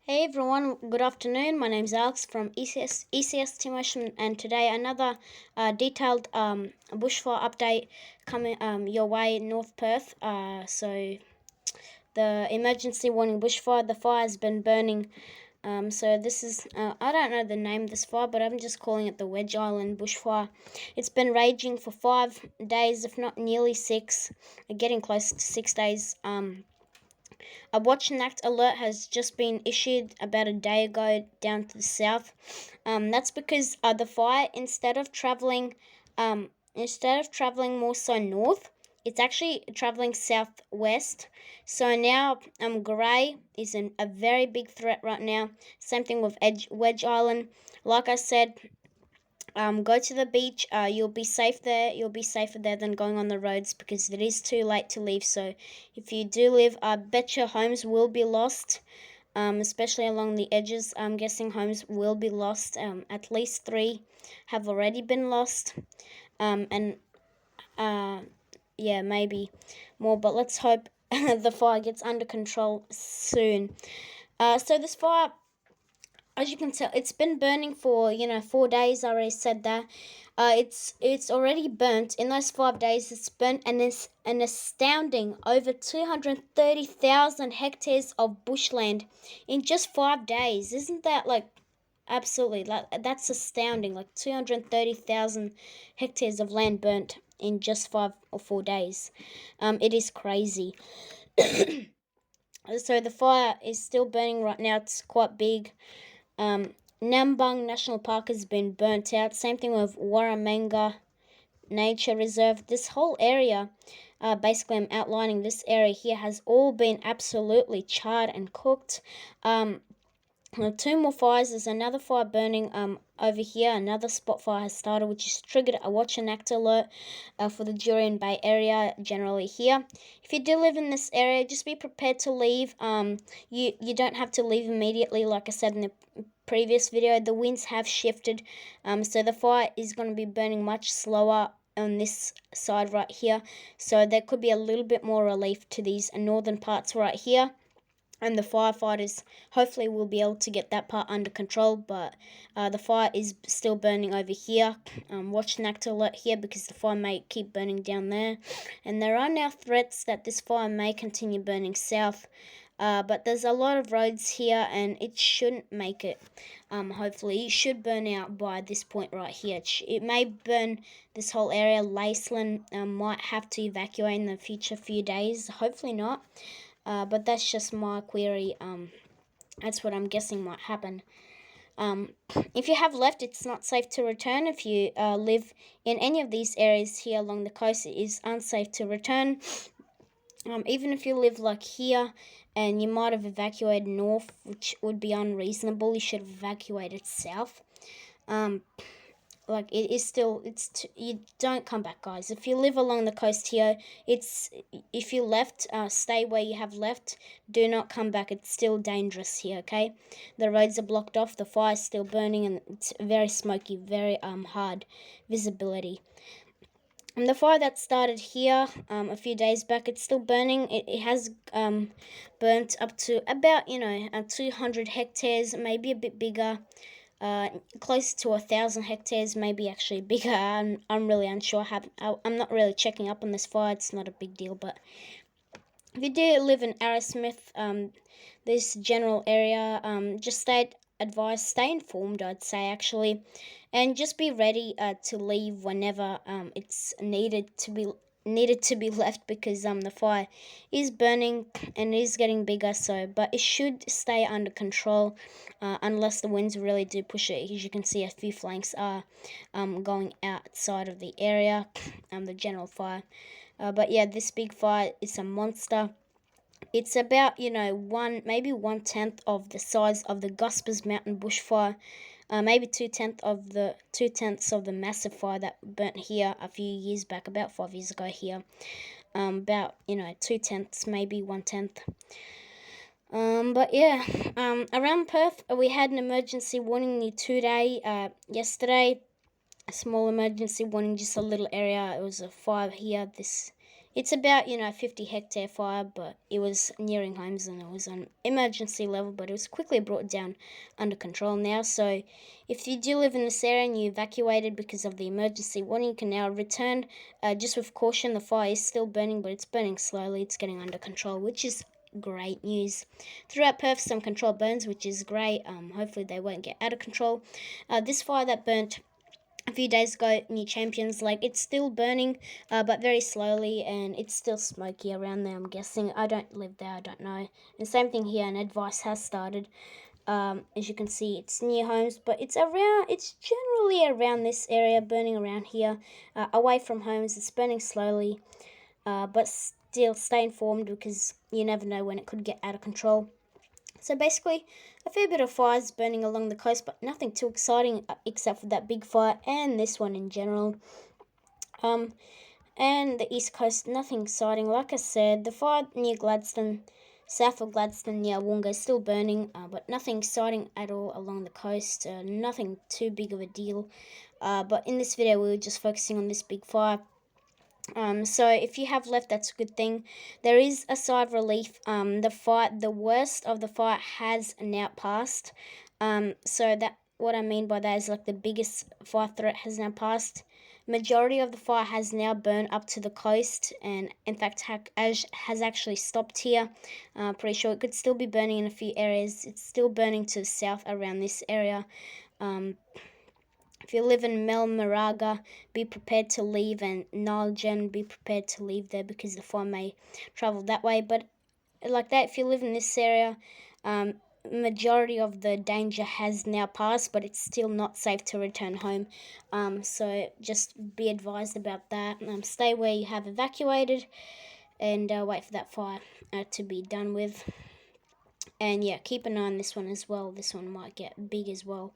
Hey everyone, good afternoon. My name is Alex from ECS Team Ocean, and today another detailed bushfire update coming your way, North Perth. So the emergency warning bushfire, the fire has been burning. So this is, I don't know the name of this fire, but I'm just calling it the Wedge Island bushfire. It's been raging for 5 days, if not nearly 6, getting close to 6 days. A watch and act alert has just been issued about a day ago down to the south. That's because the fire, instead of traveling more so north, it's actually traveling southwest. So now Grey is a very big threat right now. Same thing with Wedge Island. Like I said, go to the beach. You'll be safe there. You'll be safer there than going on the roads because it is too late to leave. So if you do leave, I bet your homes will be lost, especially along the edges. I'm guessing homes will be lost. At least 3 have already been lost, and yeah, maybe more. But let's hope the fire gets under control soon. So this fire, as you can tell, it's been burning for 4 days. I already said that. It's already burnt in those 5 days. It's burnt an astounding over 230,000 hectares of bushland in just 5 days. Isn't that absolutely, that's astounding? 230,000 hectares of land burnt in just 5 or 4 days. It is crazy. So the fire is still burning right now. It's quite big. Nambung National Park has been burnt out. Same thing with Warramanga Nature Reserve. This whole area, basically I'm outlining this area here, has all been absolutely charred and cooked. 2 more fires. There's another fire burning over here. Another spot fire has started, which has triggered a watch and act alert for the Jurien Bay area generally here. If you do live in this area, just be prepared to leave. You don't have to leave immediately. Like I said in the previous video, the winds have shifted, so the fire is going to be burning much slower on this side right here. So there could be a little bit more relief to these northern parts right here. And the firefighters hopefully will be able to get that part under control, but the fire is still burning over here. Watch an act alert here because the fire may keep burning down there. And there are now threats that this fire may continue burning south. But there's a lot of roads here and it shouldn't make it. Hopefully it should burn out by this point right here. It may burn this whole area. Laceland might have to evacuate in the future few days. Hopefully not. But that's just my query. That's what I'm guessing might happen. If you have left, it's not safe to return. If you live in any of these areas here along the coast, it is unsafe to return. Even if you live like here and you might have evacuated north, which would be unreasonable, you should have evacuated south. It is still, you don't come back, guys. If you live along the coast here, if you left, stay where you have left. Do not come back. It's still dangerous here, okay? The roads are blocked off, the fire's still burning, and it's very smoky, very hard visibility. And the fire that started here a few days back, it's still burning. It has burnt up to about 200 hectares, maybe a bit bigger. Close to 1,000 hectares, maybe actually bigger. I'm really unsure. I'm not really checking up on this fire. It's not a big deal, but if you do live in Arrowsmith, this general area, just stay informed, I'd say, actually, and just be ready to leave whenever it's needed to be left, because the fire is burning and it is getting bigger. But it should stay under control unless the winds really do push it. As you can see, a few flanks are going outside of the area, the general fire. But yeah, this big fire is a monster. It's about maybe 1/10 of the size of the Gospers Mountain bushfire. Maybe 2/10 of the massive fire that burnt here a few years back, about 5 years ago here. About 2/10, maybe 1/10. But yeah, around Perth, we had an emergency warning near 2 yesterday. A small emergency warning, just a little area. It was a fire here. It's about, 50 hectare fire, but it was nearing homes and it was on emergency level, but it was quickly brought down under control now. So if you do live in this area and you evacuated because of the emergency warning, you can now return, just with caution. The fire is still burning, but it's burning slowly. It's getting under control, which is great news. Throughout Perth, some controlled burns, which is great. Hopefully they won't get out of control. This fire that burnt a few days ago, New Champions, it's still burning, but very slowly, and it's still smoky around there, I'm guessing. I don't live there, I don't know. And same thing here, and advice has started. As you can see, it's near homes, but it's generally around this area, burning around here, away from homes. It's burning slowly, but still stay informed, because you never know when it could get out of control. So basically, a fair bit of fires burning along the coast, but nothing too exciting except for that big fire and this one in general. And the east coast, nothing exciting. Like I said, the fire near Gladstone, south of Gladstone near Woonga, is still burning, but nothing exciting at all along the coast. Nothing too big of a deal. But in this video, we were just focusing on this big fire. So if you have left, that's a good thing. There is a sigh of relief. The worst of the fire has now passed. So that what I mean by that is the biggest fire threat has now passed. Majority of the fire has now burned up to the coast, and in fact has actually stopped here. Pretty sure it could still be burning in a few areas. It's still burning to the south around this area. If you live in Melmaraga, be prepared to leave, and Nalgen, be prepared to leave there because the fire may travel that way. But like that, if you live in this area, majority of the danger has now passed, but it's still not safe to return home. So just be advised about that. Stay where you have evacuated, and wait for that fire to be done with. And yeah, keep an eye on this one as well. This one might get big as well.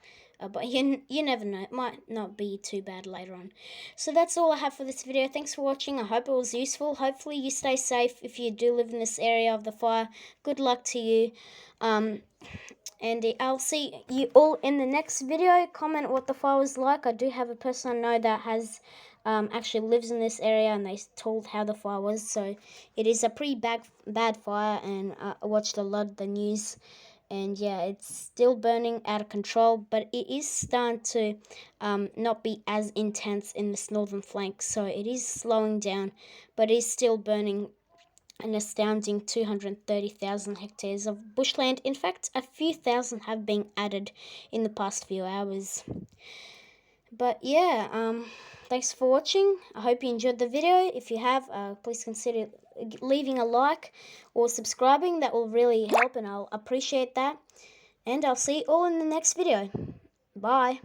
But you never know. It might not be too bad later on. So that's all I have for this video. Thanks for watching. I hope it was useful. Hopefully you stay safe if you do live in this area of the fire. Good luck to you. And I'll see you all in the next video. Comment what the fire was like. I do have a person I know that has actually lives in this area, and they told how the fire was. So it is a pretty bad fire, and I watched a lot of the news, and yeah, it's still burning out of control, but it is starting to not be as intense in this northern flank, so it is slowing down, but it is still burning an astounding 230,000 hectares of bushland. In fact, a few thousand have been added in the past few hours. But yeah, thanks for watching. I hope you enjoyed the video. If you have, please consider leaving a like or subscribing. That will really help, and I'll appreciate that. And I'll see you all in the next video. Bye.